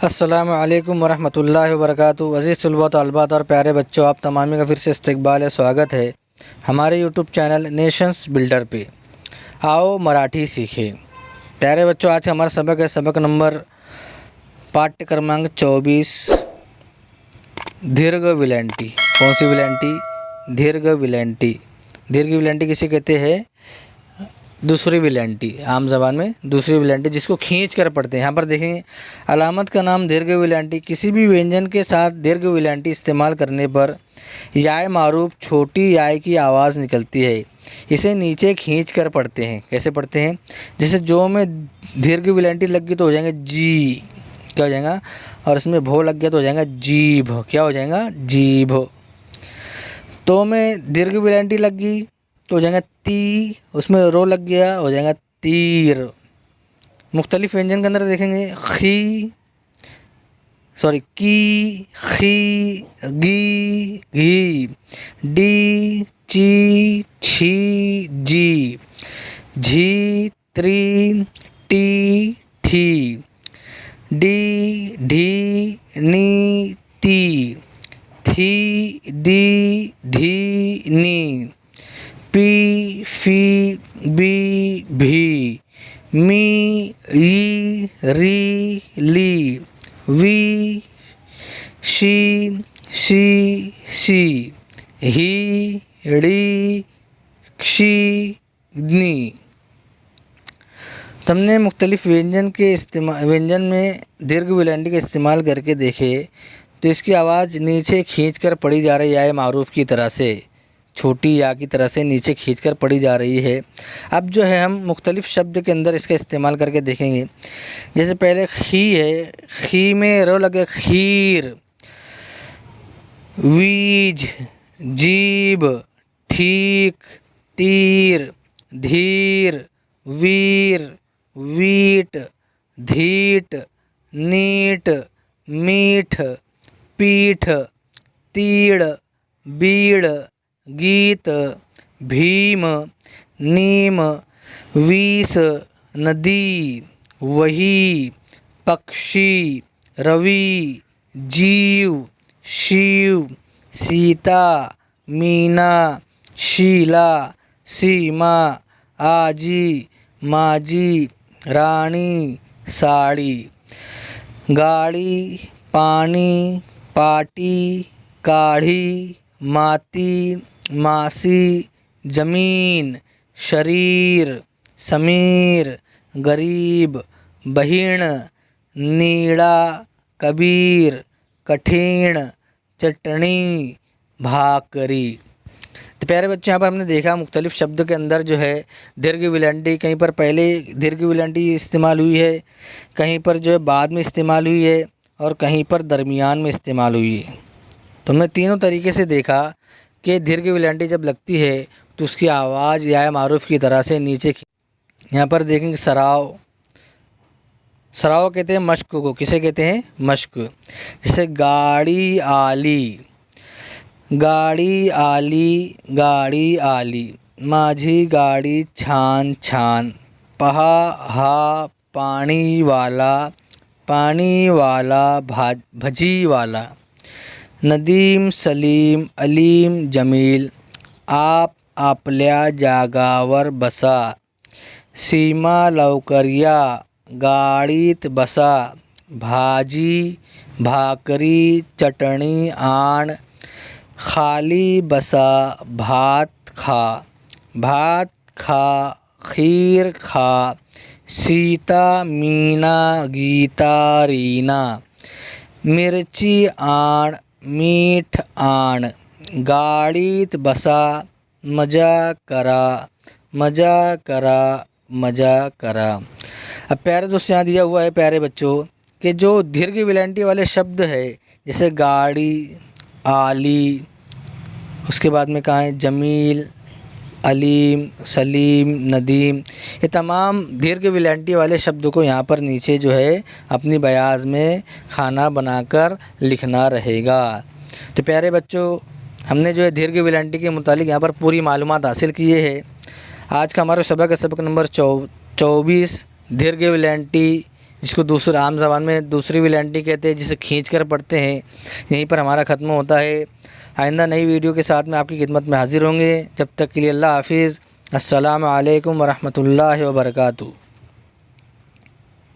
अस्सलामुअलैकुम वरहमतुल्लाहि वबरकातुहू। अज़ीज़ तलबा तलबात और प्यारे बच्चों, आप तमामी का फिर से इस्तकबाल है, स्वागत है हमारे यूट्यूब चैनल नेशंस बिल्डर पे। आओ मराठी सीखें। प्यारे बच्चों, आज का हमारा सबक है सबक नंबर पाठ्य क्रमांक 24, दीर्घ विलंटी। कौन सी विलंटी? दीर्घ विलंटी। दीर्घ विलंटी किसे कहते हैं? दूसरी विलंटी, आम ज़बान में दूसरी विलंटी, जिसको खींच कर पढ़ते हैं। यहाँ पर देखेंगे अलामत का नाम दीर्घ विलंटी। किसी भी व्यंजन के साथ दीर्घ विलंटी इस्तेमाल करने पर याय मारूफ छोटी याय की आवाज़ निकलती है। इसे नीचे खींच कर पढ़ते हैं। कैसे पढ़ते हैं? जैसे जो में दीर्घ विलंटी लग गई तो हो जाएगा जी, क्या हो जाएगा? और इसमें भो लग गया तो हो जाएगा जीभ। क्या हो जाएगा? जीभ। तो में दीर्घ विलंटी लग गई तो हो जाएगा ती, उसमें रो लग गया हो जाएगा तीर। मुख्तलिफ व्यंजन के अंदर देखेंगे की, खी, गी, घी, डी, ची, छी, जी, झी, त्री, टी, ठी, डी, ढी, नी, ती, थी, दी, धी, नी, पी, फी, बी, भी, मी, ई, री, ली, वी, शी, सी, ही, ड़ी, क्षी, नी। तुमने मुख्तलिफ व्यंजन में दीर्घ विलंटी का इस्तेमाल करके देखे तो इसकी आवाज़ नीचे खींचकर पढ़ी जा रही है मारूफ की तरह से, छोटी या की तरह से नीचे खींचकर पढ़ी जा रही है। अब जो है हम मुख्तलिफ शब्द के अंदर इसका इस्तेमाल करके देखेंगे। जैसे पहले खी है, खी में रो लगे खीर, वीज, जीभ, ठीक, तीर, धीर, वीर, वीट, धीट, नीट, मीठ, पीठ, तीड़, बीड़, गीत, भीम, नीम, विष, नदी, वही, पक्षी, रवि, जीव, शिव, सीता, मीना, शीला, सीमा, आजी, माजी, रानी, साड़ी, गाड़ी, पानी, पाटी, काढ़ी, माती, मासी, जमीन, शरीर, समीर, गरीब, बहिण, नीड़ा, कबीर, कठिन, चटनी, भाकरी। तो प्यारे बच्चे, यहाँ पर हमने देखा मुख्तलिफ शब्द के अंदर जो है दीर्घ विलंटी, कहीं पर पहले दीर्घ विलंटी इस्तेमाल हुई है, कहीं पर जो है बाद में इस्तेमाल हुई है और कहीं पर दरमियान में इस्तेमाल हुई है। तो हमने तीनों तरीके से देखा कि दीर्घ विलंटी जब लगती है तो उसकी आवाज़ या मारूफ की तरह से नीचे। यहाँ पर देखेंगे सराव। सराव कहते हैं मश्क को। किसे कहते हैं? मश्क। जैसे गाड़ी आली, गाड़ी आली, गाड़ी आली, माझी गाड़ी छान छान, पहा हा पानी वाला, पानी वाला भजी वाला, नदीम, सलीम, अलीम, जमील, आप आपल्या जागावर बसा, सीमा लवकरिया गाडीत बसा, भाजी, भाकरी, चटणी आण, खाली बसा, भात खा, भात खा, खीर खा, सीता, मीना, गीता, रीना, मिरची आण, मीठ आण, गाडीत बसा, मजा करा, मजा करा, मजा करा। अब प्यारे दोस्तों, यहाँ दिया हुआ है प्यारे बच्चों कि जो दीर्घ विलंटी वाले शब्द है जैसे गाड़ी, आली, उसके बाद में कहाँ है जमील, अलीम, सलीम, नदीम, ये तमाम दीर्घ विलंटी वाले शब्दों को यहाँ पर नीचे जो है अपनी बयाज में खाना बनाकर लिखना रहेगा। तो प्यारे बच्चों, हमने जो है दीर्घ विलंटी के मुतालिक यहाँ पर पूरी मालूमात हासिल किए है। आज का हमारा सबक है सबक नंबर 24, दीर्घ विलंटी जिसको दूसरा आम ज़बान में दूसरी विलेंटी कहते हैं, जिसे खींच कर पढ़ते हैं। यहीं पर हमारा ख़त्म होता है। आइंदा नई वीडियो के साथ में आपकी खिदमत में हाज़िर होंगे। जब तक के लिए अल्लाह हाफ़िज़। अस्सलामु अलैकुम वरहमतुल्लाहि वबरकातुहू।